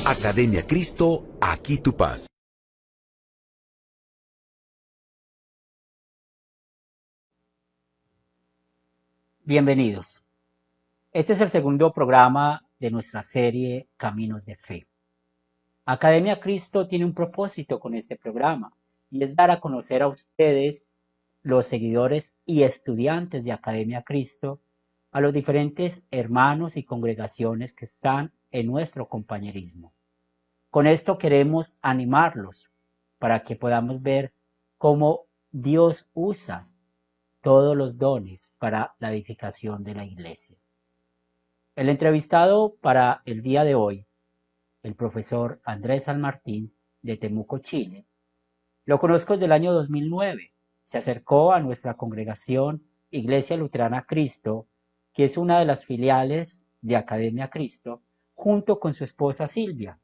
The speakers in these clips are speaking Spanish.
Academia Cristo, aquí tu paz. Bienvenidos. Este es el segundo programa de nuestra serie Caminos de Fe. Academia Cristo tiene un propósito con este programa y es dar a conocer a ustedes, los seguidores y estudiantes de Academia Cristo, a los diferentes hermanos y congregaciones que están en nuestro compañerismo. Con esto queremos animarlos para que podamos ver cómo Dios usa todos los dones para la edificación de la iglesia. El entrevistado para el día de hoy, el profesor Andrés San Martín de Temuco, Chile, lo conozco desde el año 2009. Se acercó a nuestra congregación Iglesia Luterana Cristo, que es una de las filiales de Academia Cristo, junto con su esposa Silvia.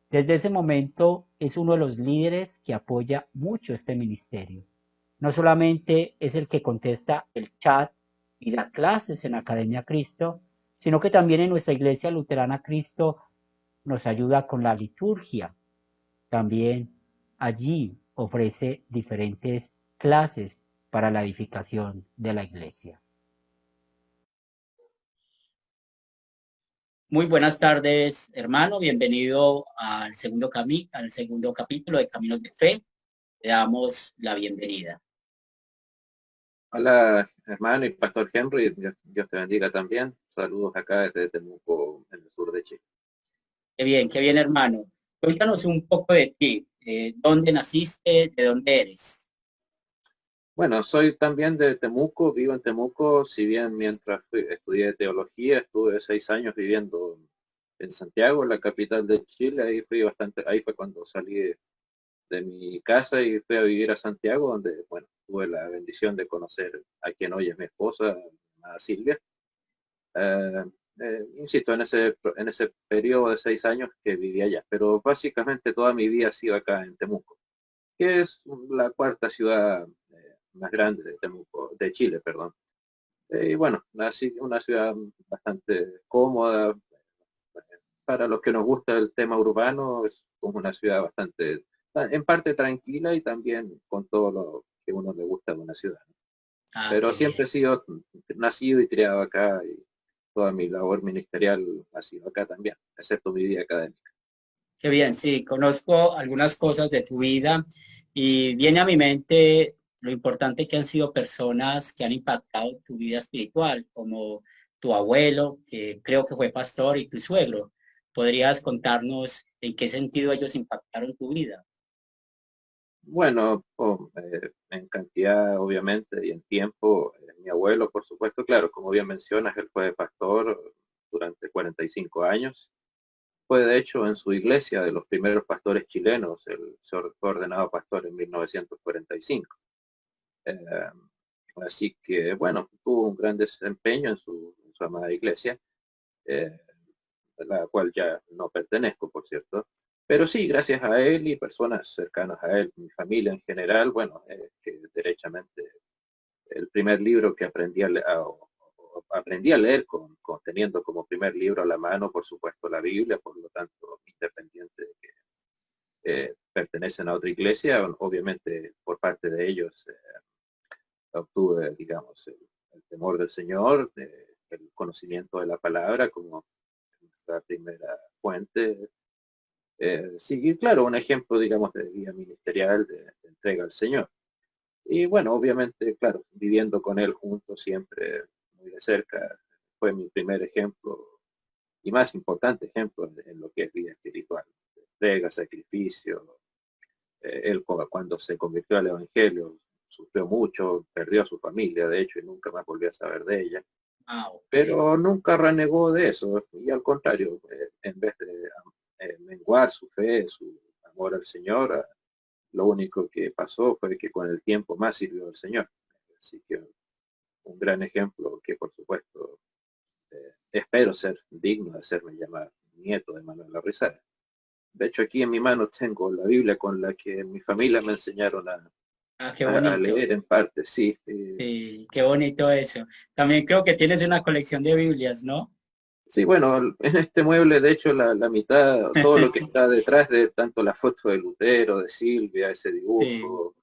Desde ese momento es uno de los líderes que apoya mucho este ministerio. No solamente es el que contesta el chat y da clases en Academia Cristo, sino que también en nuestra Iglesia Luterana Cristo nos ayuda con la liturgia. También allí ofrece diferentes clases para la edificación de la iglesia. Muy buenas tardes, hermano. Bienvenido al segundo capítulo de Caminos de Fe. Le damos la bienvenida. Hola, hermano y pastor Henry, Dios te bendiga también. Saludos acá desde Temuco, en el sur de Chile. Qué bien, hermano. Cuéntanos un poco de ti. ¿Dónde naciste? ¿De dónde eres? Bueno, soy también de Temuco, vivo en Temuco, si bien mientras estudié teología, estuve 6 años viviendo en Santiago, la capital de Chile. Ahí fue cuando salí de mi casa y fui a vivir a Santiago, donde, bueno, tuve la bendición de conocer a quien hoy es mi esposa, a Silvia. Eh, Insisto, en ese periodo de 6 años que viví allá, pero básicamente toda mi vida ha sido acá en Temuco, que es la cuarta ciudad más grande de Temuco, de Chile, perdón. Y bueno, así una ciudad bastante cómoda. Para los que nos gusta el tema urbano, es como una ciudad bastante, en parte tranquila y también con todo lo que a uno le gusta de una ciudad. Pero Qué siempre bien. he sido nacido y criado acá y toda mi labor ministerial ha sido acá también, excepto mi vida académica. Qué bien, sí, conozco algunas cosas de tu vida y viene a mi mente lo importante que han sido personas que han impactado tu vida espiritual, como tu abuelo, que creo que fue pastor, y tu suegro. ¿Podrías contarnos en qué sentido ellos impactaron tu vida? Bueno, en cantidad obviamente y en tiempo, mi abuelo, por supuesto, claro, como bien mencionas, él fue pastor durante 45 años. Fue de hecho en su iglesia de los primeros pastores chilenos. Él fue ordenado pastor en 1945. Eh, Así que, bueno, tuvo un gran desempeño en su amada iglesia, eh, a la cual ya no pertenezco, por cierto. Pero sí, gracias a él y personas cercanas a él, mi familia en general, bueno, que derechamente el primer libro que aprendí a leer teniendo como primer libro a la mano, por supuesto, la Biblia. Por lo tanto, independiente de que pertenecen a otra iglesia, obviamente por parte de ellos obtuve, digamos, el temor del Señor, el conocimiento de la palabra como nuestra primera fuente. Sí, claro, un ejemplo, digamos, de vida ministerial, de entrega al Señor. Y bueno, obviamente, claro, viviendo con Él juntos siempre, muy de cerca, fue mi primer ejemplo y más importante ejemplo en lo que es vida espiritual. Entrega, sacrificio. Él cuando se convirtió al Evangelio sufrió mucho, perdió a su familia, de hecho, y nunca más volvió a saber de ella. Ok. Pero nunca renegó de eso, y al contrario, en vez de menguar su fe, su amor al Señor, lo único que pasó fue que con el tiempo más sirvió al Señor. Así que un gran ejemplo que, por supuesto, espero ser digno de hacerme llamar nieto de Manuel Larrizara. De hecho, aquí en mi mano tengo la Biblia con la que mi familia me enseñaron Qué a bonito. leer en parte, sí. Sí, qué bonito eso. También creo que tienes una colección de Biblias, ¿no? Sí, bueno, en este mueble, de hecho, la mitad, todo lo que está detrás de tanto la foto de Lutero, de Silvia, ese Sí, dibujo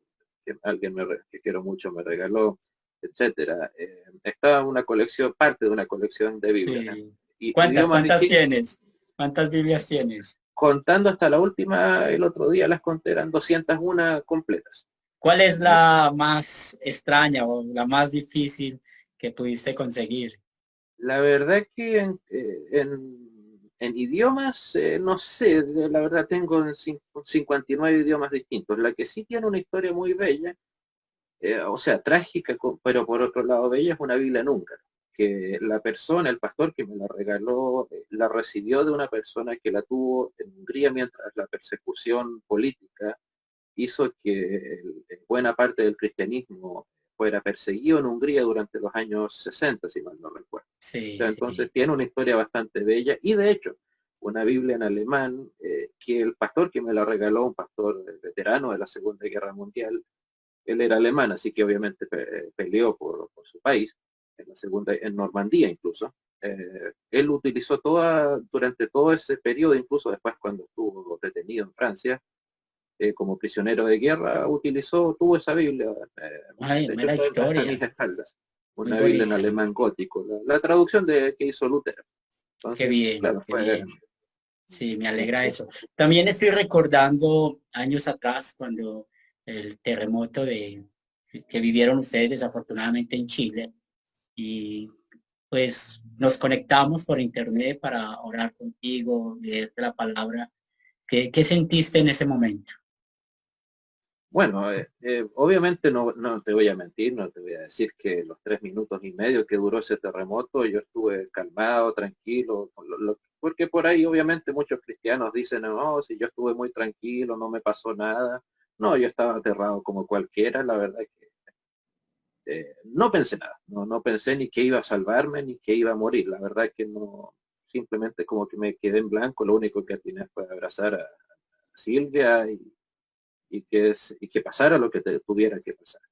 que alguien que quiero mucho me regaló, etcétera, está una colección, parte de una colección de Biblias, sí. y ¿Cuántas idiomas distintos. tienes? ¿Cuántas Biblias tienes? Contando hasta la última, el otro día las conté, eran 201 completas. ¿Cuál es la más extraña o la más difícil que pudiste conseguir? La verdad que en idiomas, no sé, la verdad tengo 59 idiomas distintos. La que sí tiene una historia muy bella, o sea, trágica, pero por otro lado bella, es una Biblia en húngaro, que la persona, el pastor que me la regaló, la recibió de una persona que la tuvo en Hungría mientras la persecución política hizo que buena parte del cristianismo fuera perseguido en Hungría durante los años 60, si mal no recuerdo. O Sí, sea, entonces sí, tiene una historia bastante bella y de hecho una Biblia en alemán que el pastor que me la regaló, un pastor veterano de la Segunda Guerra Mundial, él era alemán, así que obviamente peleó por su país, en la segunda, en Normandía incluso. Él utilizó durante todo ese periodo, incluso después cuando estuvo detenido en Francia, como prisionero de guerra, tuvo esa Biblia, ay, de hecho mera está a mis historia, espaldas, muy una Biblia en bonita. alemán gótico, la traducción que hizo Lutero. Qué Entonces, bien, claro, qué fue, bien. Sí, me alegra eso. También estoy recordando años atrás cuando el terremoto que vivieron ustedes desafortunadamente en Chile y pues nos conectamos por internet para orar contigo, leerte la palabra. ¿Qué sentiste en ese momento? bueno, obviamente no te voy a mentir, no te voy a decir que los 3 minutos y medio que duró ese terremoto, yo estuve calmado, tranquilo, porque por ahí obviamente muchos cristianos dicen, no, si yo estuve muy tranquilo, no me pasó nada. No, yo estaba aterrado como cualquiera, la verdad que no pensé nada, no pensé ni que iba a salvarme ni que iba a morir, la verdad que no, simplemente como que me quedé en blanco, lo único que atiné fue abrazar a Silvia y que pasara lo que tuviera que pasar.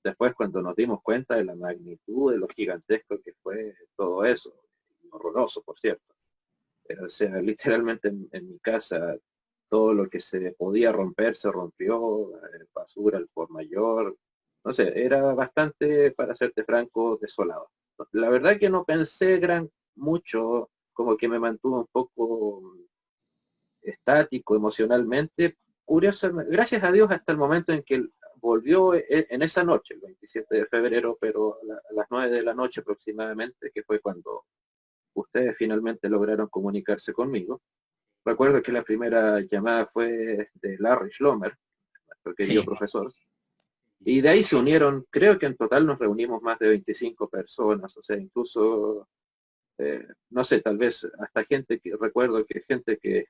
Después cuando nos dimos cuenta de la magnitud, de lo gigantesco que fue todo eso, horroroso por cierto, o sea, literalmente en mi casa todo lo que se podía romper se rompió, basura al por mayor, no sé, era bastante, para serte franco, desolado. La verdad que no pensé mucho, como que me mantuvo un poco estático emocionalmente. Curiosamente, gracias a Dios hasta el momento en que volvió en esa noche, el 27 de febrero, pero a las 9 de la noche aproximadamente, que fue cuando ustedes finalmente lograron comunicarse conmigo. Recuerdo que la primera llamada fue de Larry Schlomer, nuestro querido Sí, profesor, y de ahí se unieron, creo que en total nos reunimos más de 25 personas, o sea, incluso, no sé, tal vez hasta recuerdo que gente que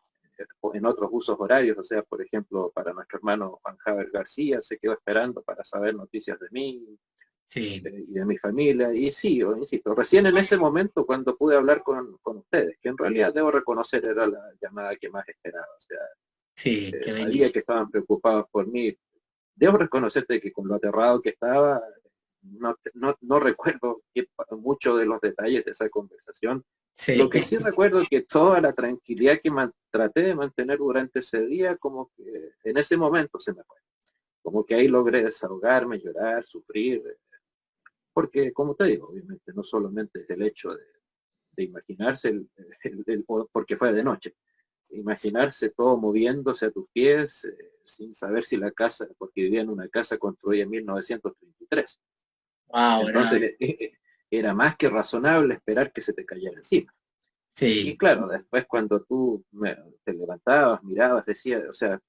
en otros usos horarios, o sea, por ejemplo, para nuestro hermano Juan Javier García, se quedó esperando para saber noticias de mí, sí, y de mi familia. Y sí, yo insisto, recién en ese momento cuando pude hablar con ustedes, que en realidad debo reconocer era la llamada que más esperaba. O sea, sí, qué sabía bendición. que estaban preocupados por mí. Debo reconocerte que con lo aterrado que estaba, no recuerdo mucho de los detalles de esa conversación. Sí, Lo que sí recuerdo es que toda la tranquilidad que traté de mantener durante ese día, como que en ese momento se me fue. Como que ahí logré desahogarme, llorar, sufrir, porque, como te digo, obviamente no solamente es el hecho de imaginarse, porque fue de noche, imaginarse todo moviéndose a tus pies, sin saber si la casa, porque vivía en una casa construida en 1933. wow, Entonces, era más que razonable esperar que se te cayera encima. Y sí, claro, después cuando te levantabas, mirabas, decías, o sea,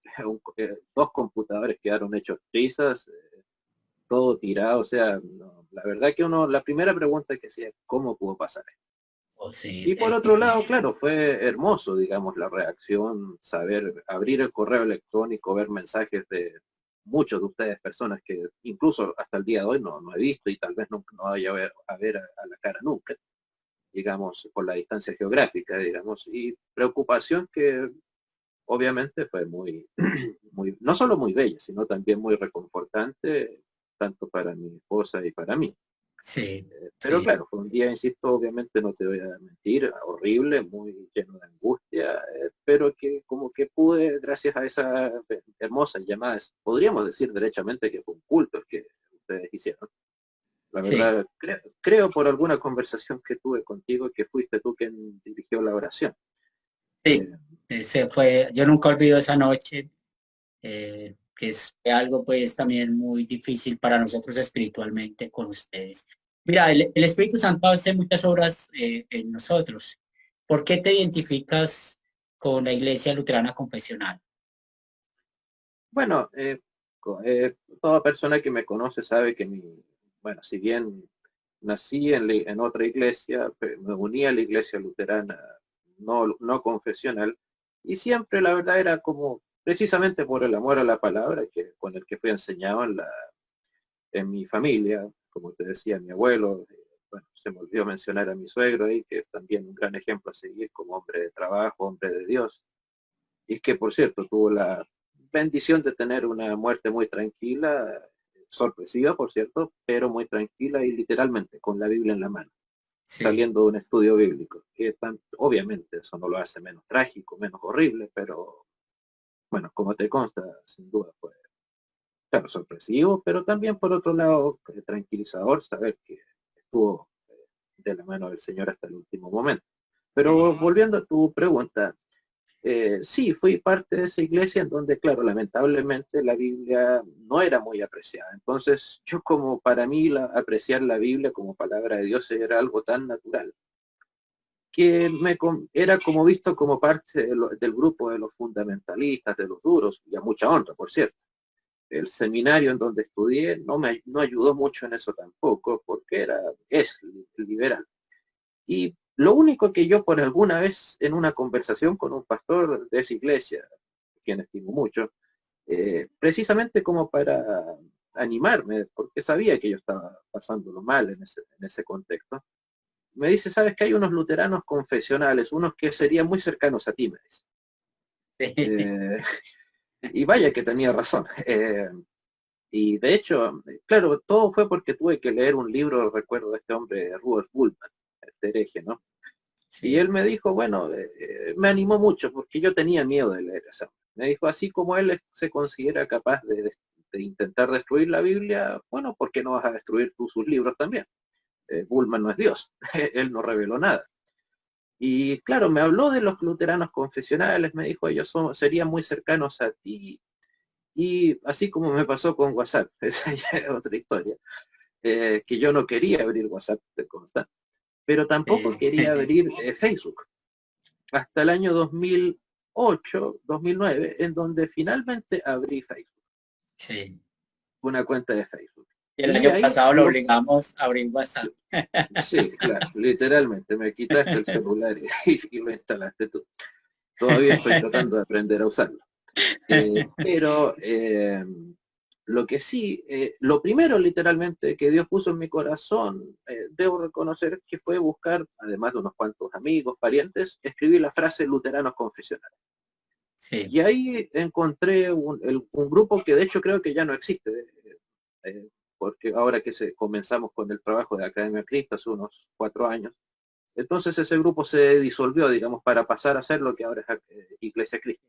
dos computadores quedaron hechos trizas, todo tirado, o sea, no, la verdad que la primera pregunta que hacía, ¿cómo pudo pasar esto? oh, sí, Y por es otro lado, difícil. claro, fue hermoso, digamos, la reacción, saber abrir el correo electrónico, ver mensajes de muchos de ustedes, personas que incluso hasta el día de hoy no he visto y tal vez nunca no vaya a la cara nunca, digamos, por la distancia geográfica, digamos, y preocupación que obviamente fue no solo muy bella, sino también muy reconfortante, tanto para mi esposa y para mí. Sí, Pero sí, claro, fue un día, insisto, obviamente no te voy a mentir, horrible, muy lleno de angustia, pero que como que pude, gracias a esas hermosas llamadas, podríamos decir derechamente que fue un culto el que ustedes hicieron. La sí, verdad, creo por alguna conversación que tuve contigo que fuiste tú quien dirigió la oración. sí. Eh, Ese fue, yo nunca olvido esa noche, que es algo pues también muy difícil para nosotros espiritualmente con ustedes. Mira, el Espíritu Santo hace muchas obras en nosotros. ¿Por qué te identificas con la Iglesia Luterana Confesional? bueno, toda persona que me conoce sabe que bueno, si bien nací en otra iglesia, me uní a la iglesia luterana no confesional, y siempre la verdad era como precisamente por el amor a la palabra con el que fui enseñado en mi familia, como te decía, mi abuelo, bueno, se me olvidó mencionar a mi suegro ahí, que es también un gran ejemplo a seguir como hombre de trabajo, hombre de Dios, y que por cierto tuvo la bendición de tener una muerte muy tranquila, sorpresiva por cierto, pero muy tranquila y literalmente con la Biblia en la mano, Sí, saliendo de un estudio bíblico, que obviamente eso no lo hace menos trágico, menos horrible, pero bueno, como te consta, sin duda fue, claro, sorpresivo, pero también por otro lado tranquilizador saber que estuvo de la mano del Señor hasta el último momento. sí, Pero volviendo a tu pregunta, sí, fui parte de esa iglesia en donde, claro, lamentablemente la Biblia no era muy apreciada. Entonces, yo como para mí apreciar la Biblia como palabra de Dios era algo tan natural que era como visto como parte del grupo de los fundamentalistas, de los duros, y a mucha honra, por cierto. El seminario en donde estudié no ayudó mucho en eso tampoco, porque es liberal. Y lo único que yo por alguna vez en una conversación con un pastor de esa iglesia, quien estimo mucho, precisamente como para animarme, porque sabía que yo estaba pasándolo mal en ese contexto, me dice, sabes que hay unos luteranos confesionales, unos que serían muy cercanos a ti, me dice. sí, Eh, y vaya que tenía razón. Y de hecho, claro, todo fue porque tuve que leer un libro, recuerdo, de este hombre, Rudolf Bultmann, este hereje, ¿no? Y él sí, me dijo, bueno, me animó mucho porque yo tenía miedo de leer eso. Me dijo, así como él se considera capaz de intentar destruir la Biblia, bueno, ¿por qué no vas a destruir tú sus libros también? Bullman no es Dios, él no reveló nada. Y claro, me habló de los luteranos confesionales, me dijo, serían muy cercanos a ti. Y así como me pasó con WhatsApp, esa ya es otra historia, que yo no quería abrir WhatsApp de constante, pero tampoco sí, quería abrir Facebook hasta el año 2008, 2009, en donde finalmente abrí Facebook, sí. una cuenta de Facebook. Y el Y año ahí, pasado lo obligamos a abrir WhatsApp. sí, claro, literalmente, me quitaste el celular y lo instalaste tú. Todavía estoy tratando de aprender a usarlo. Pero lo que sí, lo primero literalmente que Dios puso en mi corazón, debo reconocer que fue buscar, además de unos cuantos amigos, parientes, escribir la frase luteranos confesionales. Sí, Y ahí encontré un grupo que de hecho creo que ya no existe, eh, porque ahora que comenzamos con el trabajo de Academia Cristo hace unos 4 años, entonces ese grupo se disolvió, digamos, para pasar a ser lo que ahora es Iglesia Cristo.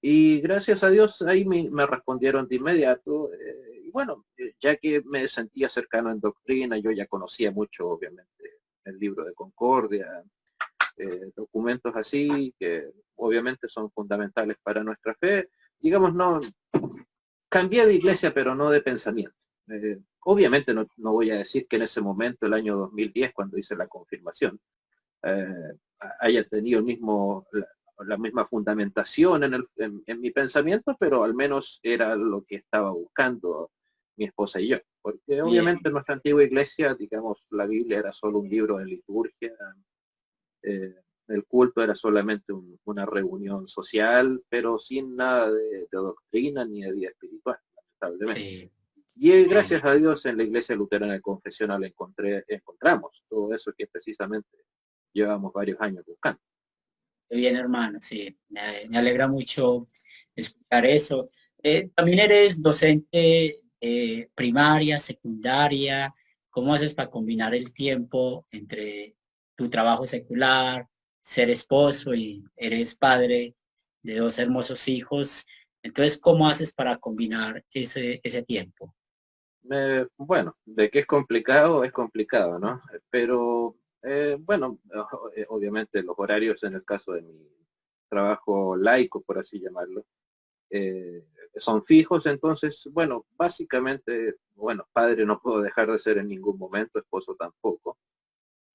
Y gracias a Dios ahí me respondieron de inmediato. Y bueno, ya que me sentía cercano en doctrina, yo ya conocía mucho, obviamente, el libro de Concordia, documentos así que obviamente son fundamentales para nuestra fe. Digamos, no cambié de iglesia, pero no de pensamiento. Obviamente no voy a decir que en ese momento, el año 2010, cuando hice la confirmación, eh, haya tenido la misma fundamentación en mi pensamiento, pero al menos era lo que estaba buscando mi esposa y yo. Porque obviamente bien, en nuestra antigua iglesia, digamos, la Biblia era solo un libro de liturgia, eh, el culto era solamente una reunión social, pero sin nada de doctrina ni de vida espiritual, lamentablemente. sí. Y Bien, gracias a Dios en la iglesia luterana confesional encontramos todo eso que precisamente llevamos varios años buscando. bien, hermano, sí. Me alegra mucho escuchar eso. ¿También eres docente primaria, secundaria? ¿Cómo haces para combinar el tiempo entre tu trabajo secular, ser esposo y eres padre de dos hermosos hijos? Entonces, ¿cómo haces para combinar ese tiempo? Bueno, de que es complicado, ¿no? Pero bueno, obviamente los horarios en el caso de mi trabajo laico, por así llamarlo, eh, son fijos, entonces, bueno, básicamente, bueno, padre no puedo dejar de ser en ningún momento, esposo tampoco.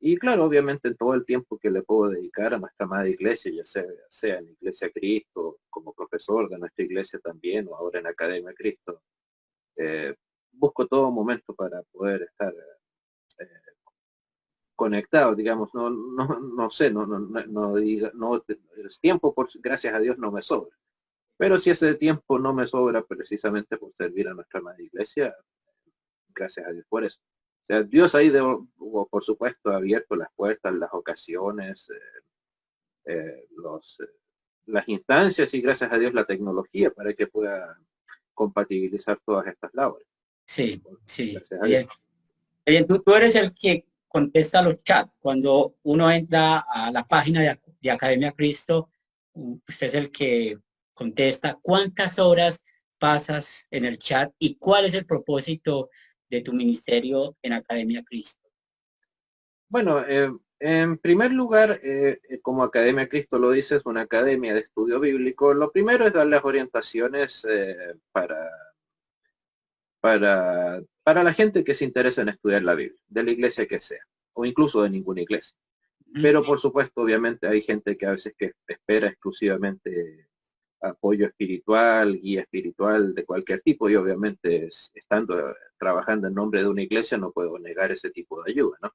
Y claro, obviamente en todo el tiempo que le puedo dedicar a nuestra amada iglesia, ya sea en Iglesia Cristo, como profesor de nuestra iglesia también, o ahora en Academia Cristo, eh, busco todo momento para poder estar eh, conectado, digamos, no sé, no diga, no, el tiempo, gracias a Dios, no me sobra. Pero si ese tiempo no me sobra precisamente por servir a nuestra madre iglesia, gracias a Dios por eso. O sea, Dios ahí, por supuesto, ha abierto las puertas, las ocasiones, las instancias y gracias a Dios la tecnología para que pueda compatibilizar todas estas labores. Sí, sí, Gracias a Dios. bien. Bien, tú eres el que contesta los chats. Cuando uno entra a la página de Academia Cristo, usted es el que contesta. ¿Cuántas horas pasas en el chat y cuál es el propósito de tu ministerio en Academia Cristo? Bueno, en primer lugar, como Academia Cristo lo dice, es una academia de estudio bíblico. Lo primero es dar las orientaciones para la gente que se interesa en estudiar la Biblia, de la iglesia que sea, o incluso de ninguna iglesia. Pero por supuesto, obviamente hay gente que a veces que espera exclusivamente apoyo espiritual, guía espiritual de cualquier tipo, y obviamente estando trabajando en nombre de una iglesia no puedo negar ese tipo de ayuda, ¿no?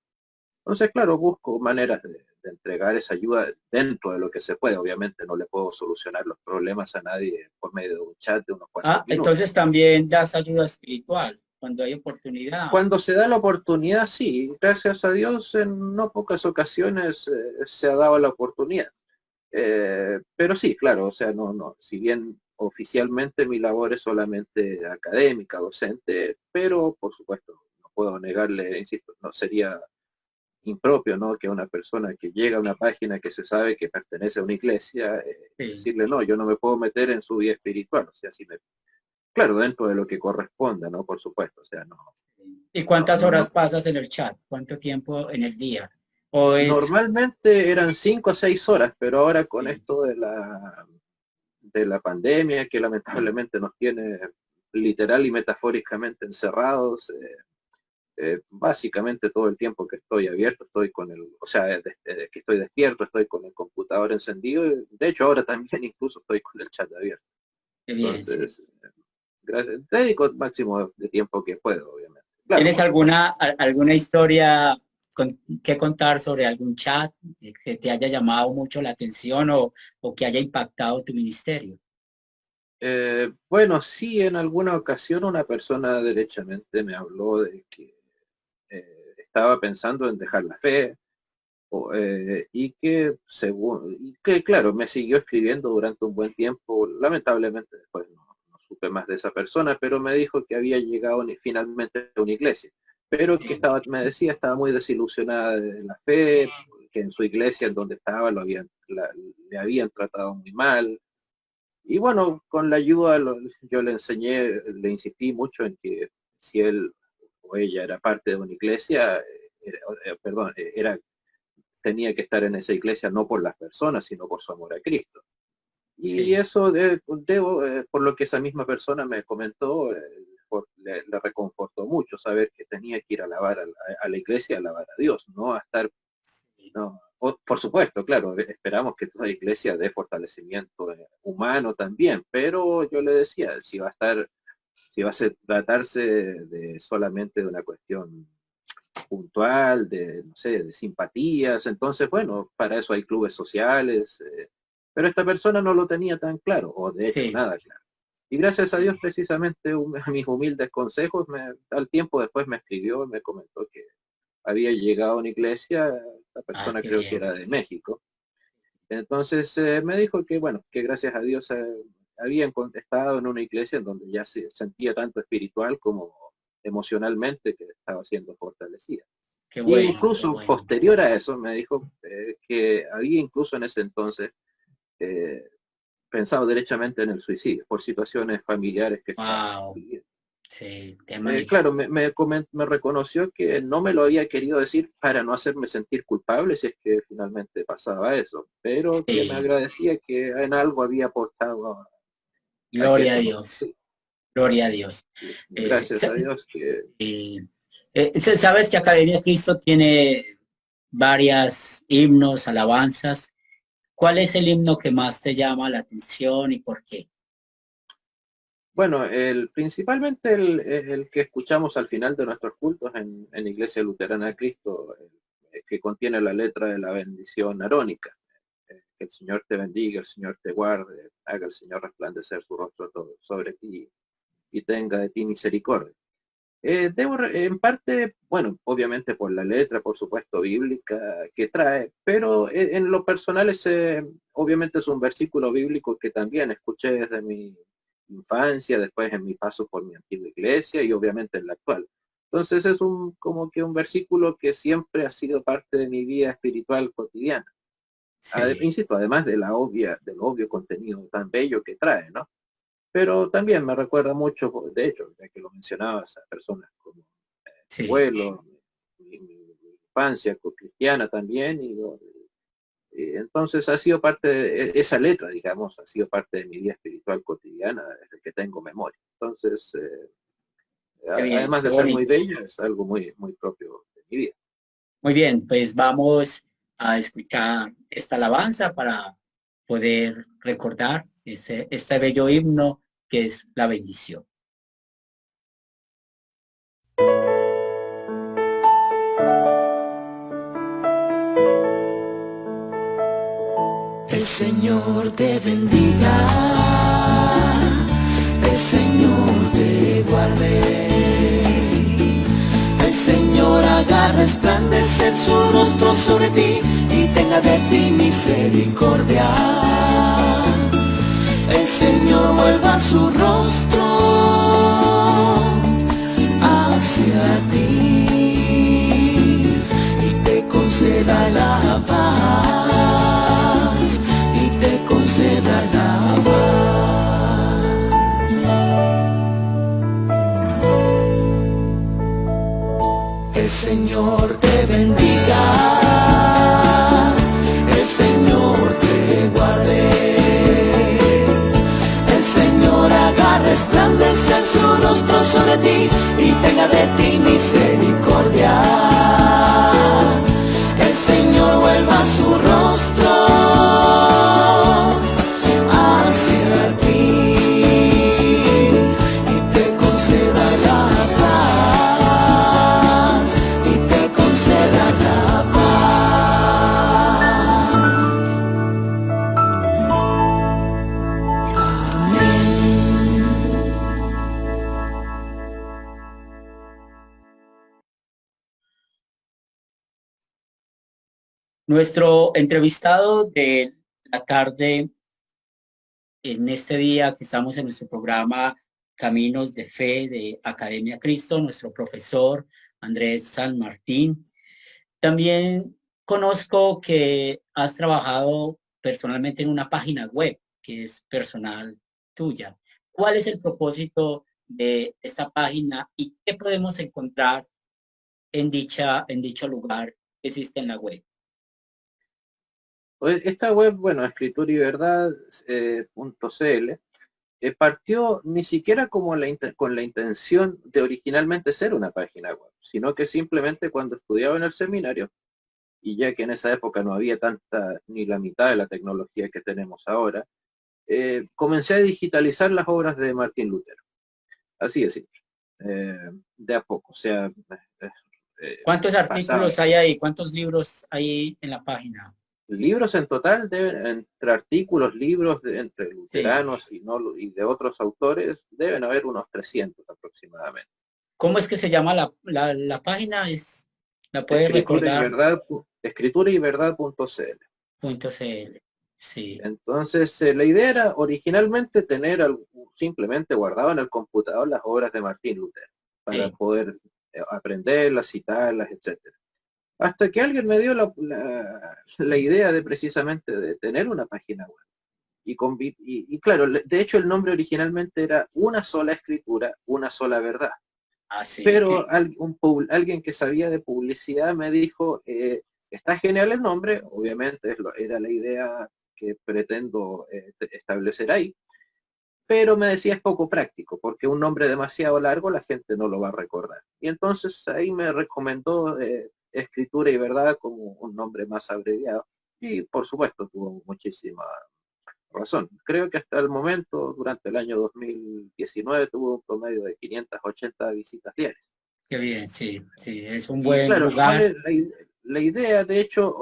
Entonces, claro, busco maneras de entregar esa ayuda dentro de lo que se puede. Obviamente no le puedo solucionar los problemas a nadie por medio de un chat de unos cuantos minutos. Entonces también das ayuda espiritual cuando hay oportunidad. Cuando se da la oportunidad, sí, gracias a Dios en no pocas ocasiones se ha dado la oportunidad. Pero sí, claro, o sea, si bien oficialmente mi labor es solamente académica, docente, pero por supuesto no puedo negarle, insisto, no sería impropio, ¿no? Que una persona que llega a una página que se sabe que pertenece a una iglesia, Sí. decirle, no, yo no me puedo meter en su vida espiritual, o sea, claro, dentro de lo que corresponda, ¿no? Por supuesto, o sea, no. ¿Y cuántas No, horas pasas en el chat? ¿Cuánto tiempo en el día? ¿O es Normalmente eran 5 a 6 horas, pero ahora con sí, esto de la pandemia, que lamentablemente nos tiene literal y metafóricamente encerrados, básicamente todo el tiempo que estoy abierto, estoy con o sea, que estoy despierto, estoy con el computador encendido. De hecho, ahora también incluso estoy con el chat abierto. qué bien, sí. Entonces, gracias, dedico el máximo de tiempo que puedo, obviamente. Claro, ¿Tienes por supuesto. alguna historia que contar sobre algún chat que te haya llamado mucho la atención o que haya impactado tu ministerio? Bueno, sí, en alguna ocasión una persona derechamente me habló de que estaba pensando en dejar la fe, y que claro, me siguió escribiendo durante un buen tiempo. Lamentablemente después no supe más de esa persona, pero me dijo que había llegado finalmente a una iglesia, pero que me decía, estaba muy desilusionada de la fe, que en su iglesia en donde estaba le habían tratado muy mal. Y bueno, con la ayuda yo le enseñé, le insistí mucho en que si él o ella era parte de una iglesia, perdón, tenía que estar en esa iglesia no por las personas, sino por su amor a Cristo. Y Sí, eso por lo que esa misma persona me comentó, le reconfortó mucho saber que tenía que ir a alabar a la iglesia, a alabar a Dios, no a estar, sí, no. Por supuesto, claro, esperamos que toda iglesia dé fortalecimiento humano también, pero yo le decía, si va a tratarse de solamente de una cuestión puntual, no sé, de simpatías. Entonces, bueno, para eso hay clubes sociales, pero esta persona no lo tenía tan claro, o de hecho sí, nada claro. Y gracias a Dios, sí. precisamente, a mis humildes consejos, al tiempo después me escribió y me comentó que había llegado a una iglesia, la persona Qué creo que bien. era de México. Entonces me dijo que, bueno, que gracias a Dios habían contestado en una iglesia en donde ya se sentía tanto espiritual como emocionalmente, que estaba siendo fortalecida. Qué Y bueno, qué incluso bueno. posterior a eso me dijo que había incluso en ese entonces eh, pensado derechamente en el suicidio por situaciones familiares que estaba Wow, viviendo. sí, tema Claro, difícil. me reconoció que no me lo había querido decir para no hacerme sentir culpable si es que finalmente pasaba eso, pero que me Sí, agradecía que en algo había aportado a que gloria a eso no Dios, sucediera. gloria a Dios. Gracias a Dios que, Y, sabes que Academia Cristo tiene varias himnos, alabanzas. ¿Cuál es el himno que más te llama la atención y por qué? bueno, principalmente el que escuchamos al final de nuestros cultos en Iglesia Luterana de Cristo, que contiene la letra de la bendición arónica. Que el Señor te bendiga, el Señor te guarde, haga el Señor resplandecer su rostro sobre ti y tenga de ti misericordia. En parte, bueno, obviamente por la letra, por supuesto, bíblica que trae, pero en lo personal obviamente es un versículo bíblico que también escuché desde mi infancia, después en mi paso por mi antigua iglesia y obviamente en la actual. Entonces es como que un versículo que siempre ha sido parte de mi vida espiritual cotidiana. Sí, Insisto, además del obvio contenido tan bello que trae, ¿no? Pero también me recuerda mucho, de hecho, ya que lo mencionabas, a personas como mi sí. abuelo, mi infancia cristiana también, y entonces ha sido parte de esa letra, digamos, ha sido parte de mi vida espiritual cotidiana desde que tengo memoria. Entonces, Qué bien, además qué de ser muy bonito. bella, es algo muy, muy propio de mi vida. Muy bien, pues vamos a escuchar esta alabanza para poder recordar este bello himno que es la bendición. El Señor te bendiga, el Señor te guarde, el Señor haga resplandecer su rostro sobre ti y tenga de ti misericordia. El Señor vuelva su rostro hacia ti y te conceda la paz, y te conceda la paz. El Señor te bendiga, el Señor te guarde, el Señor haga resplandecer su rostro sobre ti y tenga de ti misericordia. El Señor vuelva su rostro hacia ti y te conceda la paz, y te conceda la paz. Amén. Nuestro entrevistado de la tarde, en este día que estamos en nuestro programa Caminos de Fe de Academia Cristo, nuestro profesor Andrés San Martín. También conozco que has trabajado personalmente en una página web que es personal tuya. ¿Cuál es el propósito de esta página y qué podemos encontrar en dicho lugar que existe en la web? Esta web, bueno, escritura y verdad .cl, partió ni siquiera como con la intención de originalmente ser una página web, sino que simplemente cuando estudiaba en el seminario, y ya que en esa época no había tanta ni la mitad de la tecnología que tenemos ahora, comencé a digitalizar las obras de Martín Lutero. Así es simple. De a poco, o sea, ¿Cuántos pasaba. artículos hay ahí? ¿Cuántos libros hay en la página? Libros en total, entre artículos, libros entre Sí. luteranos y de otros autores, deben haber unos 300 aproximadamente. ¿Cómo es que se llama la página? ¿La puedes Escritura y recordar? verdad, escritura y verdad.cl. .cl. Sí, Entonces, la idea era originalmente tener simplemente guardado en el computador las obras de Martín Lutero, para sí, poder aprenderlas, citarlas, etcétera. Hasta que alguien me dio la idea de precisamente de tener una página web. Y claro, de hecho el nombre originalmente era Una sola escritura, una sola verdad. Así Pero que, alguien que sabía de publicidad me dijo, está genial el nombre, obviamente era la idea que pretendo establecer ahí, pero me decía es poco práctico, porque un nombre demasiado largo la gente no lo va a recordar. Y entonces ahí me recomendó Escritura y Verdad como un nombre más abreviado, y por supuesto tuvo muchísima razón. Creo que hasta el momento, durante el año 2019, tuvo un promedio de 580 visitas diarias. qué bien, sí, sí, es un Y buen claro, lugar. la idea, de hecho,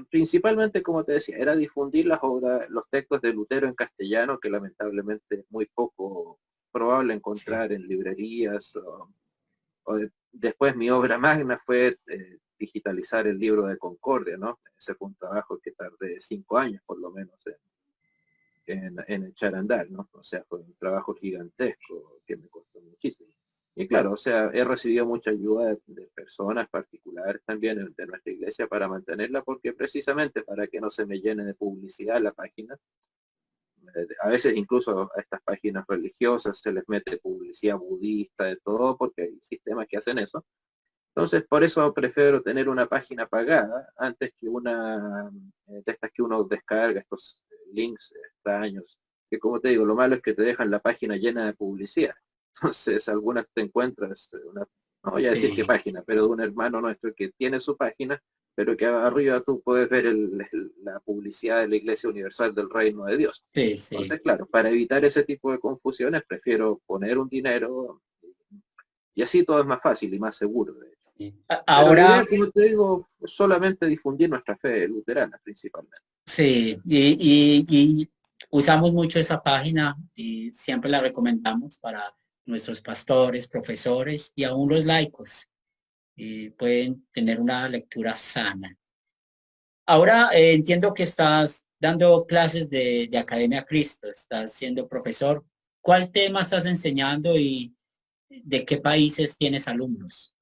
principalmente, como te decía, era difundir las obras, los textos de Lutero en castellano, que lamentablemente es muy poco probable Sí, encontrar en librerías. Después mi obra magna fue digitalizar el libro de Concordia, ¿no? Ese fue un trabajo que tardé 5 años por lo menos en echar a andar, ¿no? O sea, fue un trabajo gigantesco que me costó muchísimo. Y claro, o sea, he recibido mucha ayuda de personas particulares también de nuestra iglesia para mantenerla, porque precisamente para que no se me llene de publicidad la página, a veces incluso a estas páginas religiosas se les mete publicidad budista, de todo, porque hay sistemas que hacen eso. Entonces, por eso prefiero tener una página pagada antes que una de estas que uno descarga, estos links extraños, que como te digo, lo malo es que te dejan la página llena de publicidad. Entonces, algunas te encuentras, no voy a decir qué sí, página, pero de un hermano nuestro que tiene su página, pero que arriba tú puedes ver la publicidad de la Iglesia Universal del Reino de Dios. sí, sí. Entonces, claro, para evitar ese tipo de confusiones, prefiero poner un dinero y así todo es más fácil y más seguro, de hecho. Sí. Pero la Ahora, idea, como te digo, es solamente difundir nuestra fe luterana principalmente. sí, y usamos mucho esa página y siempre la recomendamos para nuestros pastores, profesores y aún los laicos. Y pueden tener una lectura sana. Ahora entiendo que estás dando clases de Academia Cristo, estás siendo profesor. ¿Cuál tema estás enseñando y de qué países tienes alumnos?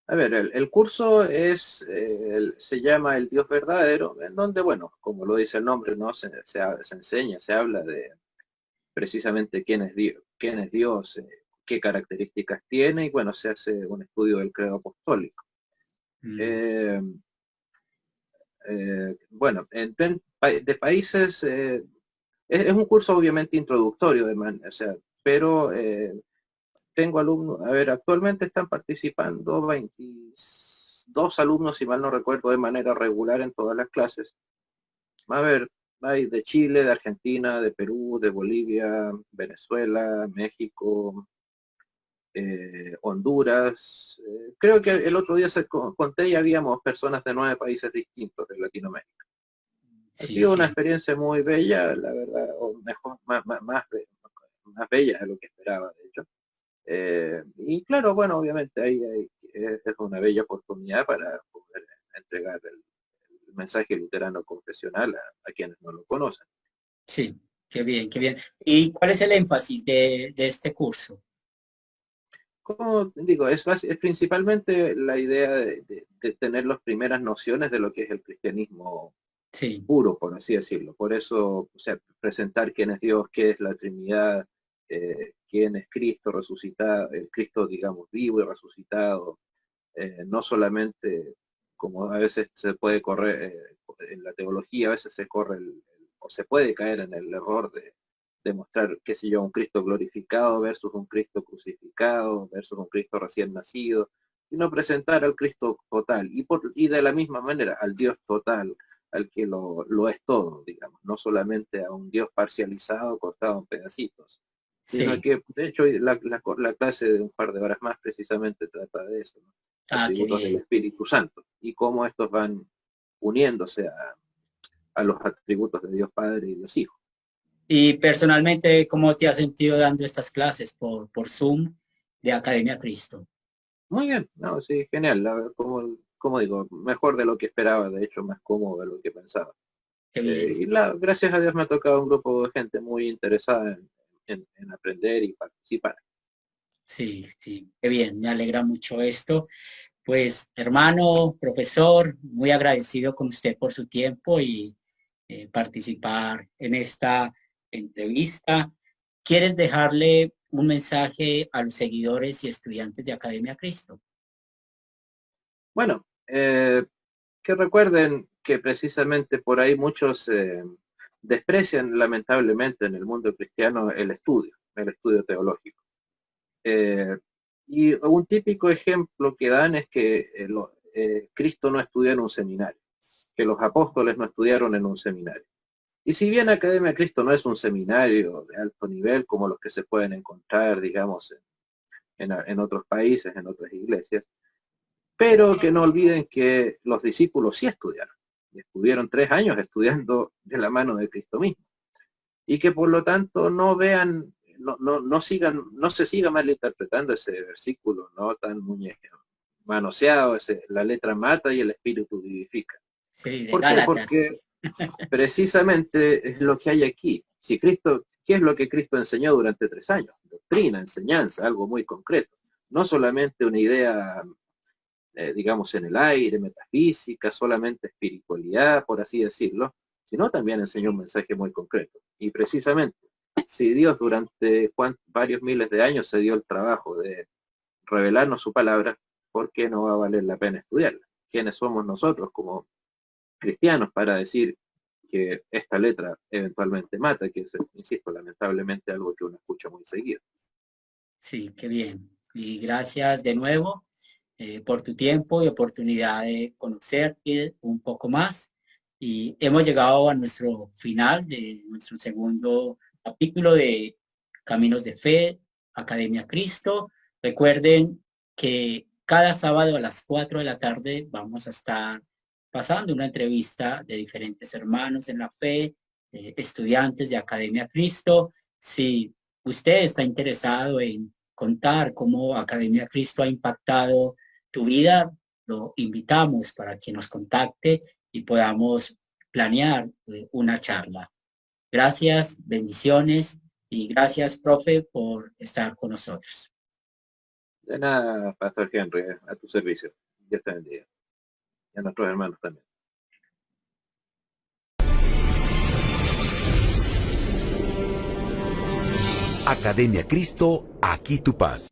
A ver, el curso se llama El Dios Verdadero, en donde, bueno, como lo dice el nombre, ¿no? Se enseña, se habla de precisamente quién es Dios, qué características tiene, y bueno, se hace un estudio del credo apostólico. Mm, Eh, bueno, de países, es un curso obviamente introductorio, o sea, pero tengo alumnos, a ver, actualmente están participando 22 alumnos, si mal no recuerdo, de manera regular en todas las clases. A ver, hay de Chile, de Argentina, de Perú, de Bolivia, Venezuela, México, Honduras. Creo que el otro día conté y habíamos personas de 9 países distintos de Latinoamérica. Ha sí, sido una sí, experiencia muy bella, la verdad, o mejor, más bella de lo que esperaba, de hecho. Y claro, bueno, obviamente es una bella oportunidad para poder entregar el mensaje luterano confesional a quienes no lo conocen. sí, qué bien, qué bien. ¿Y cuál es el énfasis de este curso? Como digo, es principalmente la idea de tener las primeras nociones de lo que es el cristianismo Sí, puro, por así decirlo. Por eso, o sea, presentar quién es Dios, qué es la Trinidad, quién es Cristo resucitado, el Cristo, digamos, vivo y resucitado, no solamente como a veces se puede correr en la teología, a veces se corre o se puede caer en el error de mostrar, qué sé yo, un Cristo glorificado versus un Cristo crucificado, versus un Cristo recién nacido, sino presentar al Cristo total y de la misma manera al Dios total, al que lo es todo, digamos, no solamente a un Dios parcializado, cortado en pedacitos, sino sí. que de hecho la clase de un par de horas más precisamente trata de eso, ¿no? Ah, qué Atributos del bien. Espíritu Santo y cómo estos van uniéndose a los atributos de Dios Padre y Dios Hijo. Y personalmente, ¿cómo te has sentido dando estas clases por Zoom de Academia Cristo? Muy bien, no, sí, genial, como digo, mejor de lo que esperaba, de hecho más cómodo de lo que pensaba. Qué bien. Gracias a Dios me ha tocado un grupo de gente muy interesada en aprender y participar. Sí, sí, qué bien, me alegra mucho esto. Pues, hermano, profesor, muy agradecido con usted por su tiempo y participar en esta entrevista. ¿Quieres dejarle un mensaje a los seguidores y estudiantes de Academia Cristo? Bueno, que recuerden que precisamente por ahí muchos desprecian lamentablemente en el mundo cristiano el estudio teológico. Y un típico ejemplo que dan es que Cristo no estudió en un seminario, que los apóstoles no estudiaron en un seminario. Y si bien Academia Cristo no es un seminario de alto nivel como los que se pueden encontrar, digamos, en otros países, en otras iglesias, pero que no olviden que los discípulos sí estudiaron. Y estuvieron 3 años estudiando de la mano de Cristo mismo. Y que por lo tanto no vean, no se siga malinterpretando ese versículo, no tan manoseado, la letra mata y el espíritu vivifica. Sí, de ¿Por qué? Gálatas. Porque precisamente es lo que hay aquí. Si Cristo, ¿qué es lo que Cristo enseñó durante 3 años? Doctrina, enseñanza, algo muy concreto. No solamente una idea, digamos, en el aire, metafísica, solamente espiritualidad, por así decirlo, sino también enseñó un mensaje muy concreto. Y precisamente, si Dios durante varios miles de años se dio el trabajo de revelarnos su palabra, ¿por qué no va a valer la pena estudiarla? ¿Quiénes somos nosotros como cristianos para decir que esta letra eventualmente mata, que es, insisto, lamentablemente algo que uno escucha muy seguido? Sí, qué bien. Y gracias de nuevo por tu tiempo y oportunidad de conocerte un poco más. Y hemos llegado a nuestro final de nuestro segundo capítulo de Caminos de Fe, Academia Cristo. Recuerden que cada sábado a las 4 de la tarde vamos a estar pasando una entrevista de diferentes hermanos en la fe, estudiantes de Academia Cristo. Si usted está interesado en contar cómo Academia Cristo ha impactado tu vida, lo invitamos para que nos contacte y podamos planear una charla. Gracias, bendiciones y gracias, profe, por estar con nosotros. De nada, Pastor Henry, a tu servicio. Dios te bendiga. Y a nuestros hermanos también. Academia Cristo, aquí tu paz.